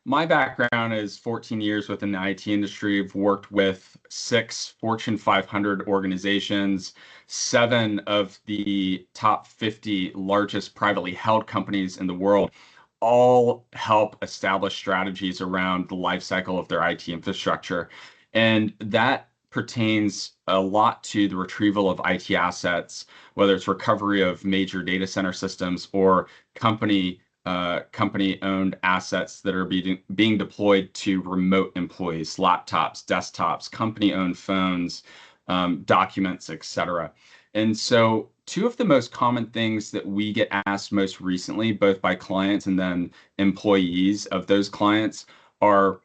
My background is 14 years within the IT industry. I've worked with 6 Fortune 500 organizations, 7 of the top 50 largest privately held companies in the world, all help establish strategies around the life cycle of their IT infrastructure. And that pertains a lot to the retrieval of IT assets, whether it's recovery of major data center systems or company-owned assets that are being deployed to remote employees, laptops, desktops, company-owned phones, documents, etc. And so two of the most common things that we get asked most recently, both by clients and then employees of those clients, are,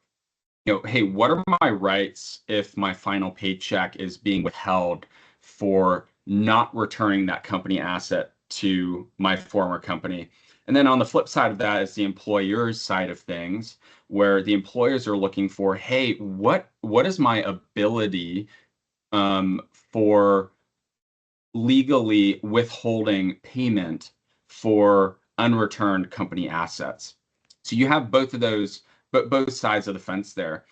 hey, what are my rights if my final paycheck is being withheld for not returning that company asset to my former company? And then on the flip side of that is the employer's side of things, where the employers are looking for, hey, what is my ability for legally withholding payment for unreturned company assets? So you have both of those, but both sides of the fence there.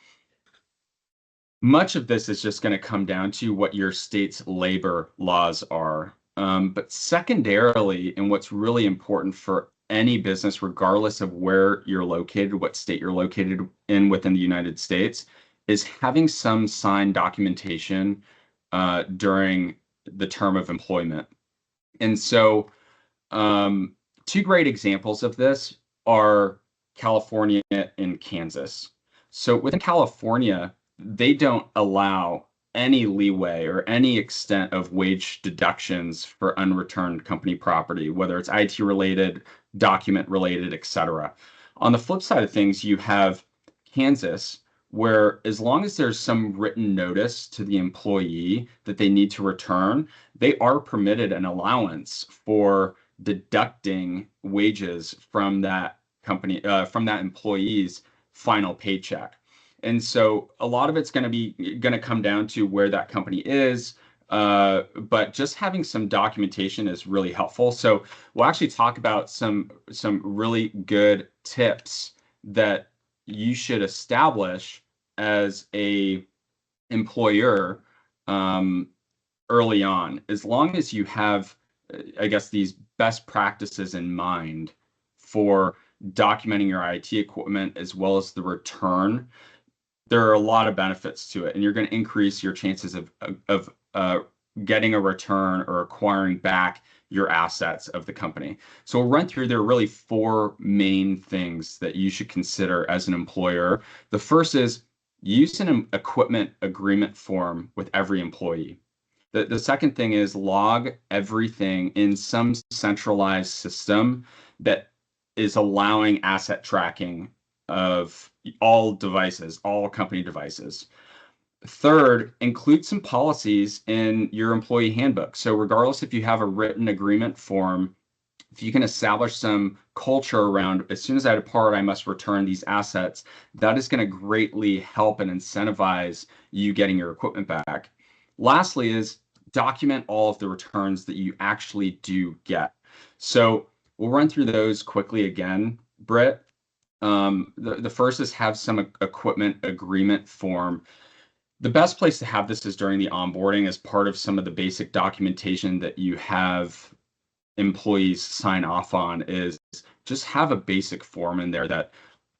Much of this is just going to come down to what your state's labor laws are. But secondarily, and what's really important for any business, regardless of where you're located, what state you're located in within the United States, is having some signed documentation during the term of employment. And so two great examples of this are California and Kansas. So within California, they don't allow any leeway or any extent of wage deductions for unreturned company property, whether it's IT related, document related, etc. On the flip side of things, you have Kansas, where as long as there's some written notice to the employee that they need to return, they are permitted an allowance for deducting wages from that company, from that employee's final paycheck. And so a lot of it's going to come down to where that company is, but just having some documentation is really helpful. So we'll actually talk about some really good tips that you should establish as a employer early on, as long as you have, I guess, these best practices in mind for documenting your IT equipment as well as the return. There are a lot of benefits to it, and you're going to increase your chances of getting a return or acquiring back your assets of the company. So we'll run through, there are really 4 main things that you should consider as an employer. The first is use an equipment agreement form with every employee. The second thing is log everything in some centralized system that is allowing asset tracking of all devices, all company devices. Third, include some policies in your employee handbook. So regardless if you have a written agreement form, if you can establish some culture around, as soon as I depart, I must return these assets, that is going to greatly help and incentivize you getting your equipment back. Lastly is document all of the returns that you actually do get. So we'll run through those quickly again, Britt. The first is have some equipment agreement form. The best place to have this is during the onboarding as part of some of the basic documentation that you have employees sign off on. Is just have a basic form in there that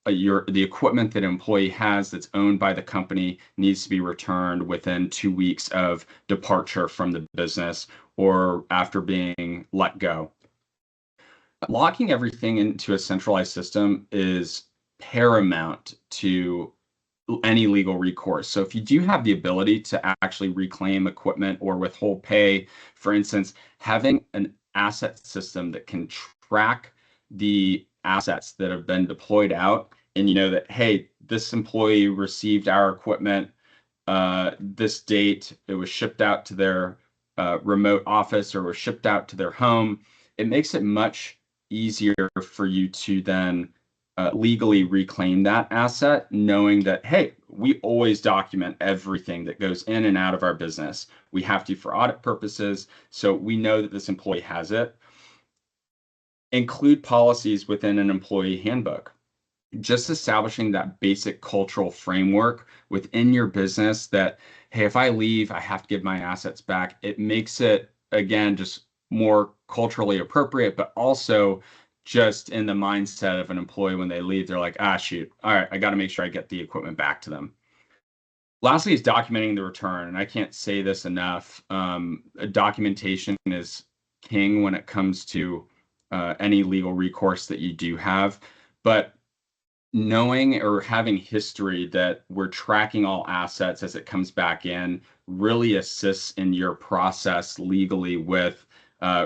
the equipment that an employee has that's owned by the company needs to be returned within 2 weeks of departure from the business or after being let go. Locking everything into a centralized system is paramount to any legal recourse. So if you do have the ability to actually reclaim equipment or withhold pay, for instance, having an asset system that can track the assets that have been deployed out, and you know that, hey, this employee received our equipment this date, it was shipped out to their remote office or was shipped out to their home, it makes it much easier for you to then legally reclaim that asset, knowing that, hey, we always document everything that goes in and out of our business. We have to for audit purposes, so we know that this employee has it. Include policies within an employee handbook. just establishing that basic cultural framework within your business that, hey, if I leave, I have to give my assets back. It makes it, again, just more culturally appropriate, but also just in the mindset of an employee when they leave, they're like, ah, shoot, all right, I got to make sure I get the equipment back to them. Lastly is documenting the return, and I can't say this enough. Documentation is king when it comes to any legal recourse that you do have. But knowing or having history that we're tracking all assets as it comes back in really assists in your process legally with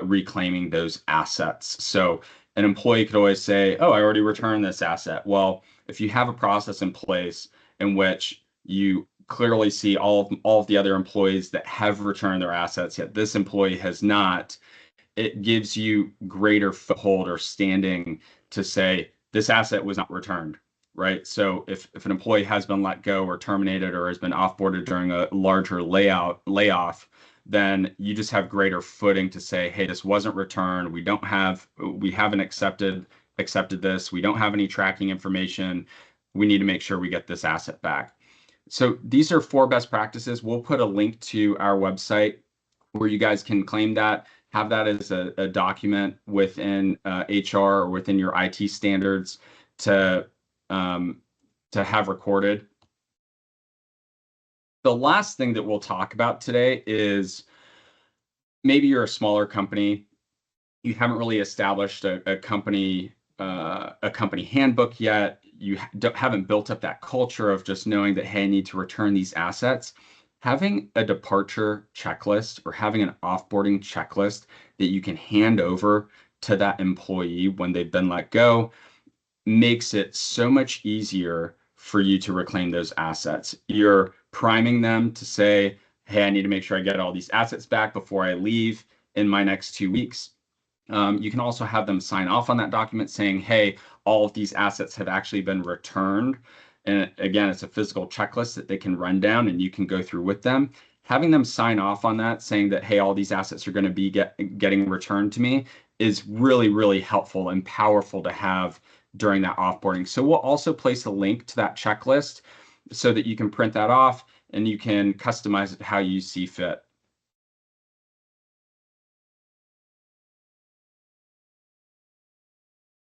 reclaiming those assets. So an employee could always say, "Oh, I already returned this asset." Well, if you have a process in place in which you clearly see all of the other employees that have returned their assets, yet this employee has not, it gives you greater foothold or standing to say this asset was not returned, right? So if an employee has been let go or terminated or has been offboarded during a larger layoff, then you just have greater footing to say, hey, this wasn't returned. We haven't accepted this. We don't have any tracking information. We need to make sure we get this asset back. So these are 4 best practices. We'll put a link to our website where you guys can claim that, have that as a document within HR or within your IT standards to um, to have recorded. The last thing that we'll talk about today is maybe you're a smaller company, you haven't really established a company handbook yet. You haven't built up that culture of just knowing that, hey, I need to return these assets. Having a departure checklist or having an offboarding checklist that you can hand over to that employee when they've been let go makes it so much easier for you to reclaim those assets. You're priming them to say, hey, I need to make sure I get all these assets back before I leave in my next 2 weeks. You can also have them sign off on that document saying, hey, all of these assets have actually been returned. And again, it's a physical checklist that they can run down and you can go through with them. Having them sign off on that, saying that, hey, all these assets are going to be getting returned to me is really, really helpful and powerful to have during that offboarding. So we'll also place a link to that checklist so that you can print that off and you can customize it how you see fit.